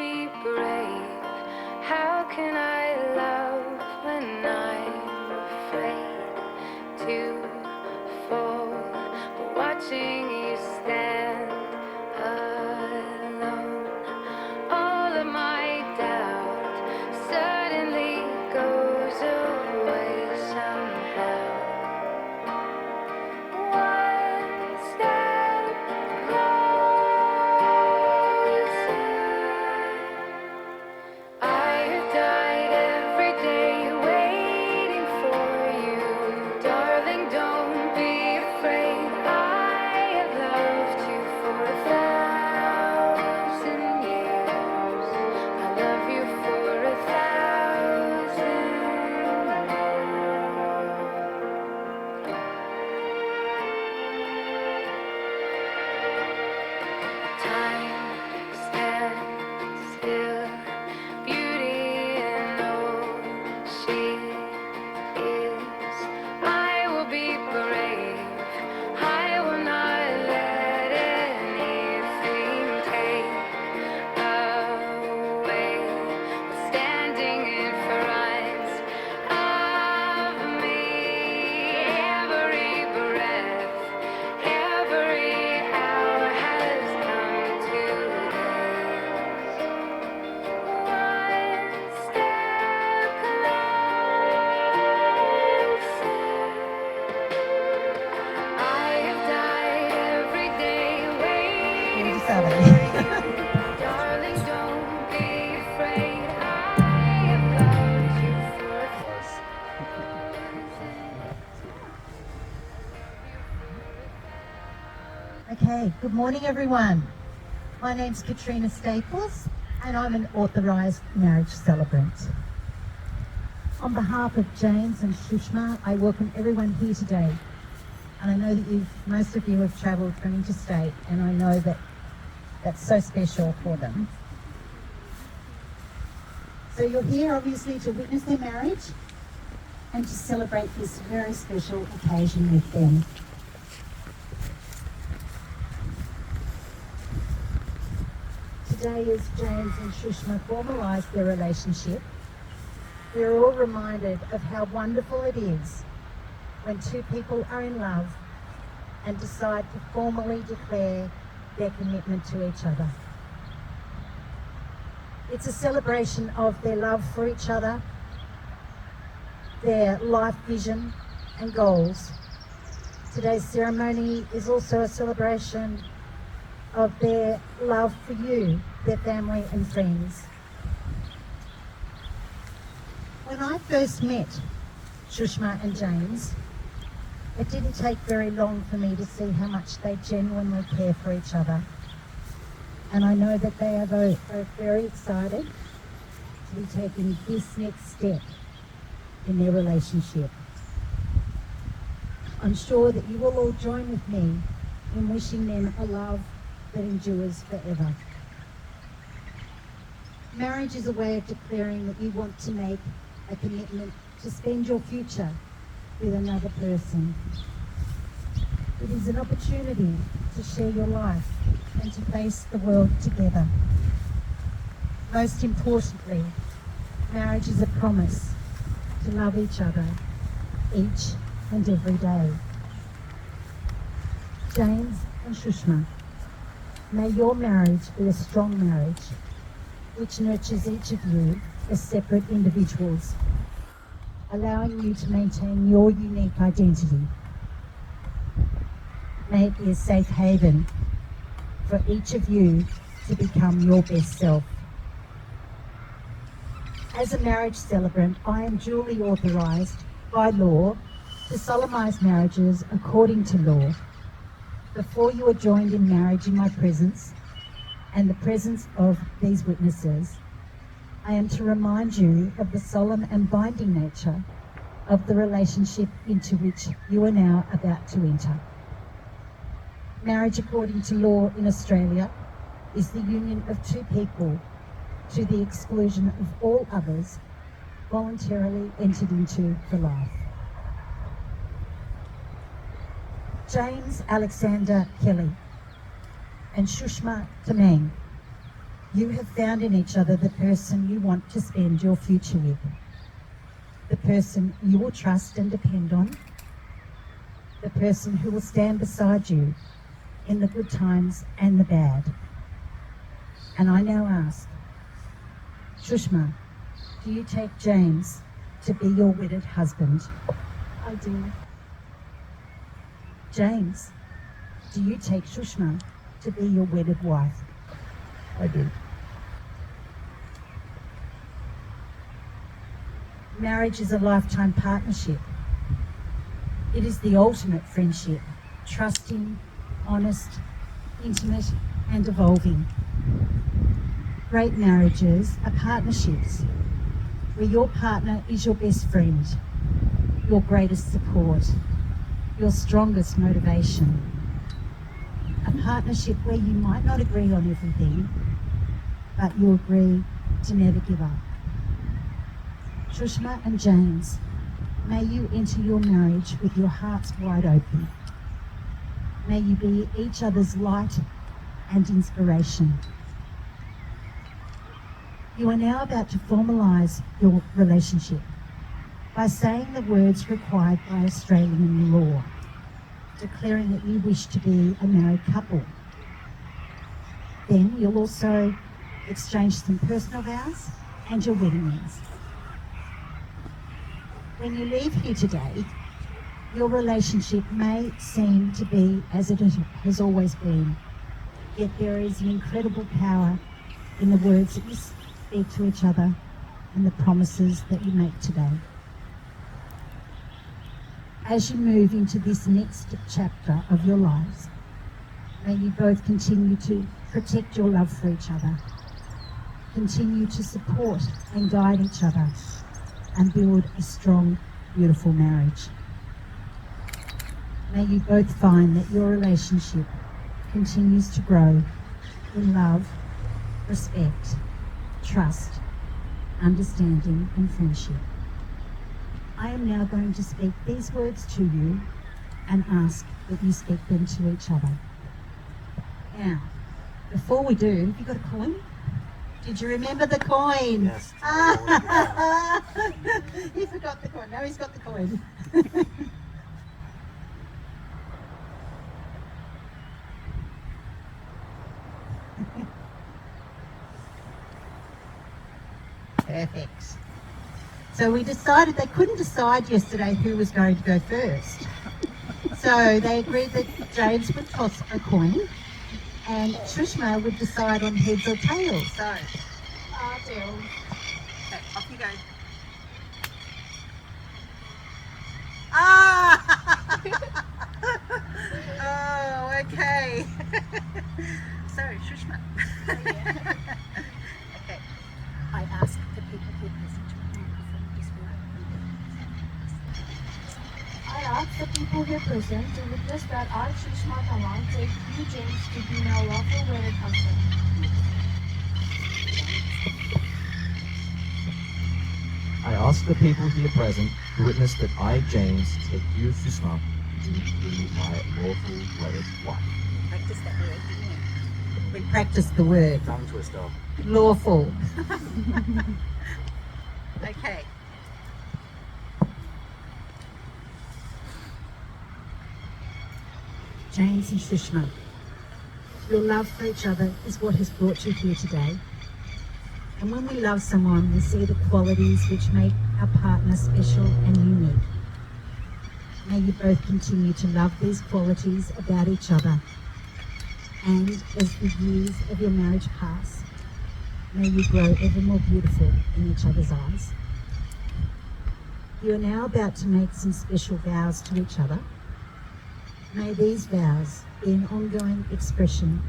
be brave. How can I love when I'm afraid to fall? But watching you stand alone, all of my doubt suddenly goes away somehow. One step closer. I have died every day waiting for you. Darling, don't be afraid. I have loved you for 1,000 years. I love you for 1,000 more. Time stands still. Beauty and all she is. I will be brave. I will not let anything take away what's standing in front of me. Every breath, every hour has come to this. One step closer. I have died every day waiting for you. Darling, don't be afraid. I have loved you for 1,000. Okay, good morning everyone. My name's Katrina Staples and I'm an authorised marriage celebrant. On behalf of James and Shushma, I welcome everyone here today. And I know that most of you have travelled from interstate, and I know that that's so special for them. So you're here obviously to witness their marriage and to celebrate this very special occasion with them. Today, as James and Shushma formalise their relationship, we're all reminded of how wonderful it is when two people are in love and decide to formally declare their commitment to each other. It's a celebration of their love for each other, their life vision and goals. Today's ceremony is also a celebration of their love for you, their family and friends. When I first met Shushma and James, it didn't take very long for me to see how much they genuinely care for each other. And I know that they are both very excited to be taking this next step in their relationship. I'm sure that you will all join with me in wishing them a love that endures forever. Marriage is a way of declaring that you want to make a commitment to spend your future with another person. It is an opportunity to share your life and to face the world together. Most importantly, marriage is a promise to love each other each and every day. James and Shushma, may your marriage be a strong marriage which nurtures each of you as separate individuals, allowing you to maintain your unique identity. May it be a safe haven for each of you to become your best self. As a marriage celebrant, I am duly authorised by law to solemnise marriages according to law. Before you are joined in marriage in my presence and the presence of these witnesses, I am to remind you of the solemn and binding nature of the relationship into which you are now about to enter. Marriage according to law in Australia is the union of two people to the exclusion of all others voluntarily entered into for life. James Alexander Kelly and Shushma Tamang, You have found in each other the person you want to spend your future with, the person you will trust and depend on, the person who will stand beside you in the good times and the bad. And I now ask, Shushma, do you take James to be your wedded husband? I do. James, do you take Shushma to be your wedded wife? I do. Marriage is a lifetime partnership. It is the ultimate friendship, trusting, honest, intimate, and evolving. Great marriages are partnerships where your partner is your best friend, your greatest support, your strongest motivation. A partnership where you might not agree on everything, but you agree to never give up. Shushma and James, may you enter your marriage with your hearts wide open. May you be each other's light and inspiration. You are now about to formalise your relationship by saying the words required by Australian law, declaring that you wish to be a married couple. Then you'll also exchange some personal vows and your wedding rings. When you leave here today, your relationship may seem to be as it has always been, yet there is an incredible power in the words that you speak to each other and the promises that you make today. As you move into this next chapter of your lives, may you both continue to protect your love for each other, continue to support and guide each other, and build a strong, beautiful marriage. May you both find that your relationship continues to grow in love, respect, trust, understanding, and friendship. I am now going to speak these words to you and ask that you speak them to each other. Now, before we do, have you got a coin? Did you remember the coin? Yes. He forgot the coin. Now he's got the coin. Perfect. So we decided they couldn't decide yesterday who was going to go first. So they agreed that James would toss a coin and Shushma would decide on heads or tails. So, Tails. okay, off you go. Ah! Oh, okay. So, Shushma. Okay. I ask the people who are present to microphone just I ask the people here present to witness that I, Shushma Tawang, take you, James, to be my lawful wedded husband. I ask the people here present to witness that I, James, take you, Shushma, to be my lawful wedded wife. practice that word, didn't we? We practiced the word. Tongue twister. Lawful. Okay. James and Shushma, your love for each other is what has brought you here today. And when we love someone, we see the qualities which make our partner special and unique. May you both continue to love these qualities about each other. And as the years of your marriage pass, may you grow ever more beautiful in each other's eyes. You are now about to make some special vows to each other. May these vows be an ongoing expression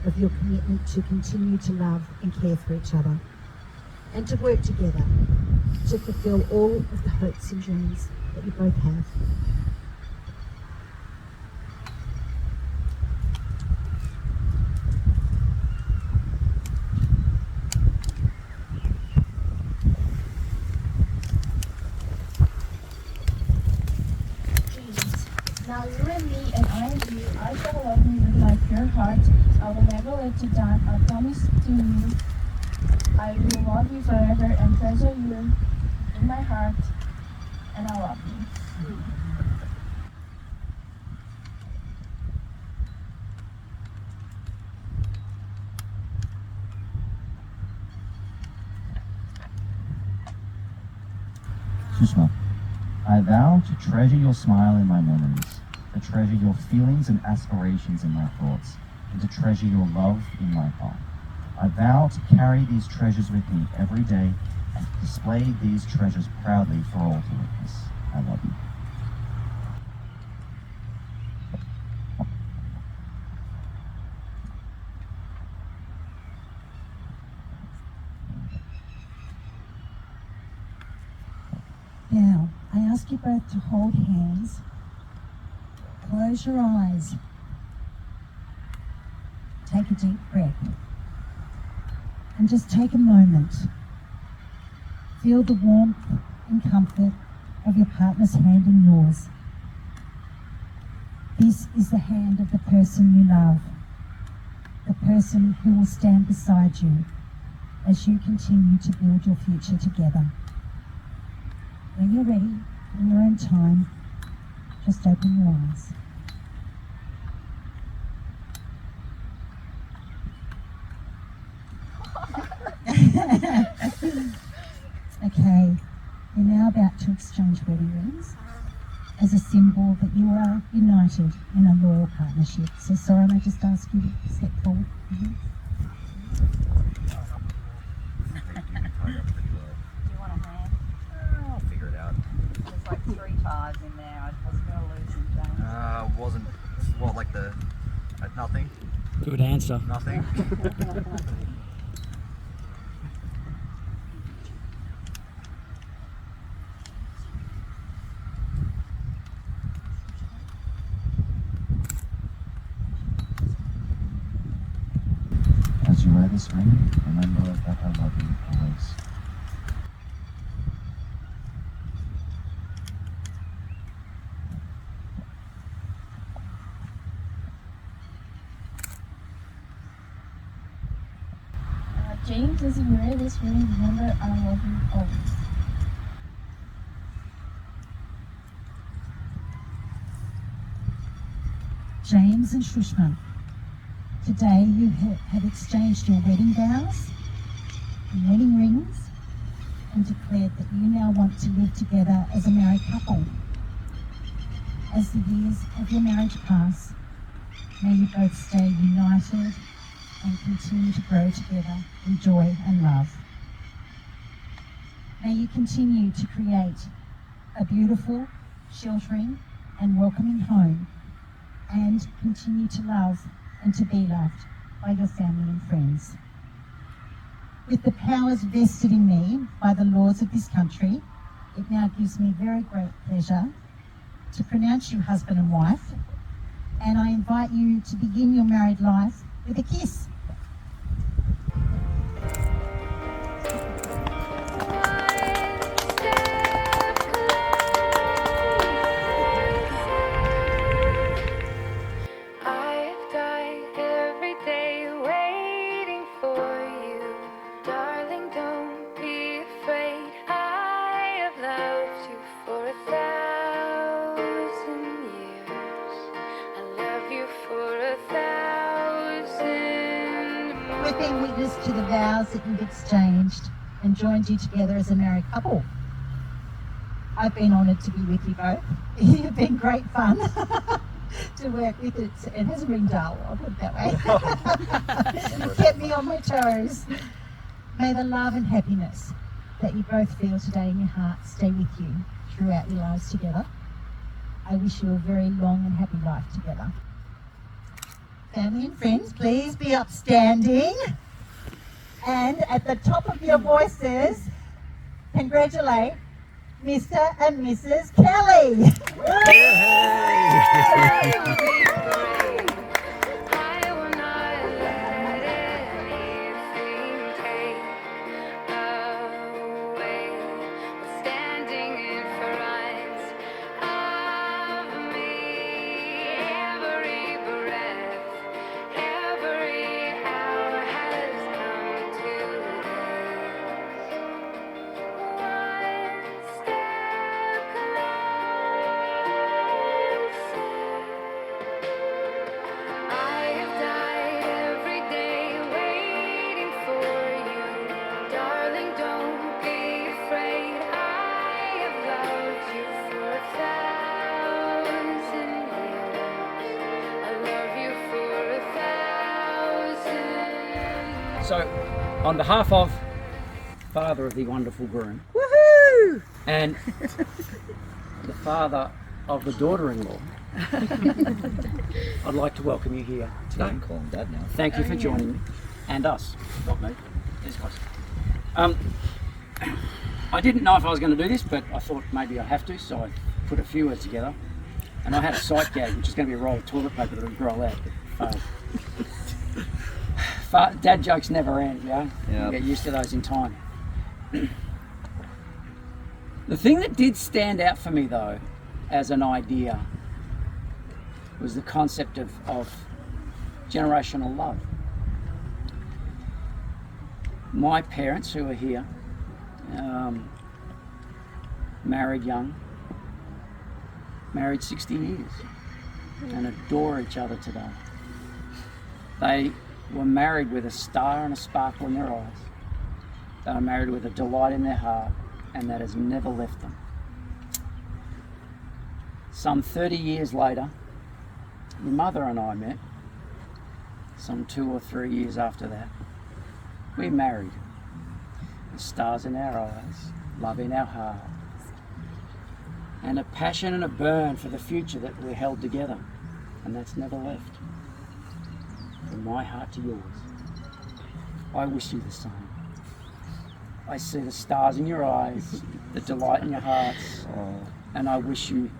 of your commitment to continue to love and care for each other, and to work together to fulfill all of the hopes and dreams that you both have. James, now you and me and I and you, I shall love you with my pure heart. I will never let you down. I promise to you I will love you forever and treasure you in my heart, and I love you. Sushma, I vow to treasure your smile in my memories, to treasure your feelings and aspirations in my thoughts, and to treasure your love in my heart. I vow to carry these treasures with me every day and to display these treasures proudly for all to witness. I love you. Now, I ask you both to hold hands, close your eyes, take a deep breath, and just take a moment. Feel the warmth and comfort of your partner's hand in yours. This is the hand of the person you love, the person who will stand beside you as you continue to build your future together. When you're ready, in your own time, just open your eyes. Okay, you're now about to exchange wedding rings as a symbol that you are united in a loyal partnership. So Soren, I just ask you to step forward. Do you want a hand? I'll figure it out. There's like 3 ties in there. I was going to lose them, James. Wasn't what like the nothing. Good answer. Nothing. As you wear this ring, remember that I love you always. James, as you wear this ring, remember I love you always. James and Shushma, today you have exchanged your wedding vows and wedding rings and declared that you now want to live together as a married couple. As the years of your marriage pass, may you both stay united and continue to grow together in joy and love. May you continue to create a beautiful, sheltering and welcoming home and continue to love and to be loved by your family and friends. With the powers vested in me by the laws of this country, it now gives me very great pleasure to pronounce you husband and wife, and I invite you to begin your married life with a kiss. I've died every day waiting for you. Darling, don't be afraid. I have loved you for 1,000 years. I love you for 1,000 more. We've been witness to the vows that you've exchanged and joined you together as a married couple. I've been honoured to be with you both. You've been great fun to work with. It hasn't been dull, I'll put it that way. It kept me on my toes. May the love and happiness that you both feel today in your heart stay with you throughout your lives together. I wish you a very long and happy life together. Family and friends, please be upstanding. And at the top of your voices, congratulate Mr. and Mrs. Kelly. I will not let anything take away what's standing in front of me. Every breath, every hour has come to So, on behalf of father of the wonderful groom, Woohoo! and the father of the daughter-in-law, I'd like to welcome you here today. can call him Dad now. Thank you for joining me and us. Not me. These guys. I didn't know if I was going to do this, but I thought maybe I'd have to, so I put a few words together. And I had a sight gag, which is going to be a roll of toilet paper that would grow out. But failed. Dad jokes never end, you know? Yeah. You get used to those in time. The thing that did stand out for me, though, as an idea, was the concept of generational love. My parents, who are here, married young, married 60 years, and adore each other today. They were married with a star and a sparkle in their eyes. They were married with a delight in their heart, and that has never left them. Some 30 years later, your mother and I met. Some 2 or 3 years after that, we married. With stars in our eyes, love in our hearts, and a passion and a burn for the future that we held together, and that's never left. From my heart to yours, I wish you the same. I see the stars in your eyes, the delight in your hearts, and I wish you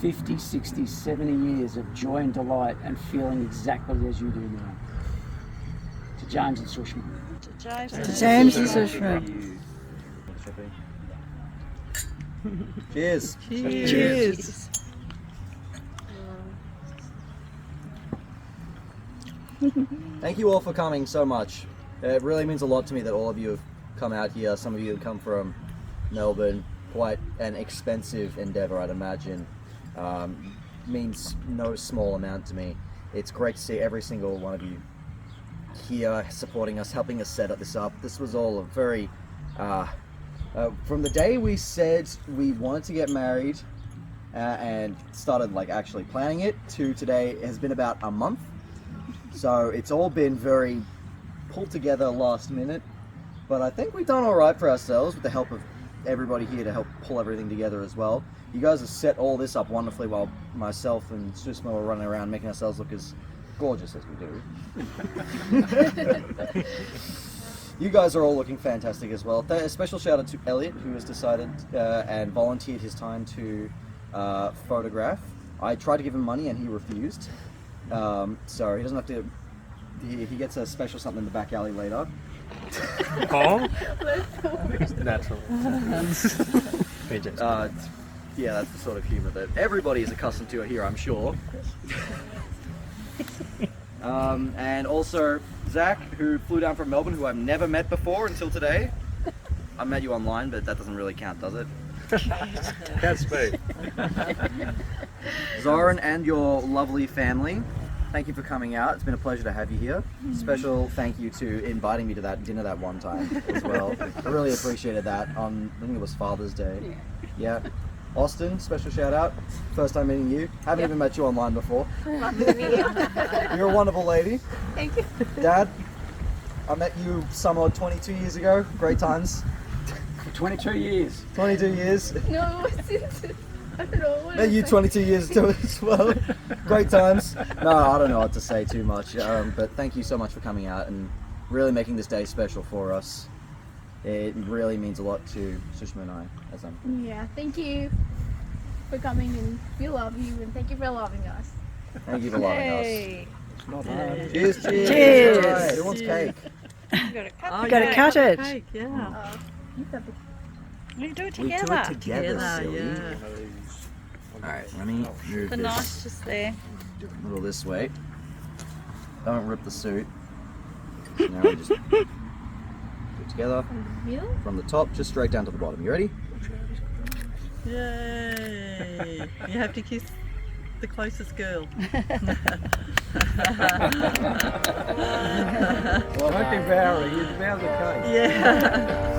50, 60, 70 years of joy and delight and feeling exactly as you do now. To James and Sushma. James and Sushma. Cheers. Cheers. Thank you all for coming so much. It really means a lot to me that all of you have come out here. Some of you have come from Melbourne. Quite an expensive endeavour, I'd imagine. Means no small amount to me. It's great to see every single one of you here supporting us, helping us set this up. This was all a very from the day we said we wanted to get married and started like actually planning it to today, it has been about a month. So it's all been very pulled together last minute, but I think we've done all right for ourselves with the help of everybody here to help pull everything together as well. You guys have set all this up wonderfully while myself and Susma were running around making ourselves look as gorgeous as we do. You guys are all looking fantastic as well. A special shout out to Elliot, who has decided and volunteered his time to photograph. I tried to give him money and he refused. So he doesn't have to, he gets a special something in the back alley later. Oh? Natural. Yeah, that's the sort of humour that everybody is accustomed to here, I'm sure. And also Zach, who flew down from Melbourne, who I've never met before until today. I met you online, but that doesn't really count, does it? Can't speak. Zoran and your lovely family, thank you for coming out. It's been a pleasure to have you here. Special thank you to inviting me to that dinner that one time as well. I really appreciated that on, I think it was Father's Day. Yeah. Austin, special shout out. First time meeting you. Haven't even met you online before. You're a wonderful lady. Thank you. Dad, I met you some 22 years ago. Great times. For 22 years. 22 years. No, since I don't know. Met you 22 years too as well. Great times. No, I don't know what to say too much. But thank you so much for coming out and really making this day special for us. It really means a lot to Sushma and I. Yeah, thank you for coming, and we love you, and thank you for loving us. Thank you for loving Hey. us. Cheers, cheers. Cheers. Right, who wants cake? You gotta cut it. Yeah. We do it We do together. it together, silly. Yeah. Alright, let me move The this knife just there. a little this way. Don't rip the suit. Now we just put it together Middle? from the top, just straight down to the bottom. You ready? Yay. You have to kiss the closest girl. Well, don't devour it, you devour the cake. Yeah.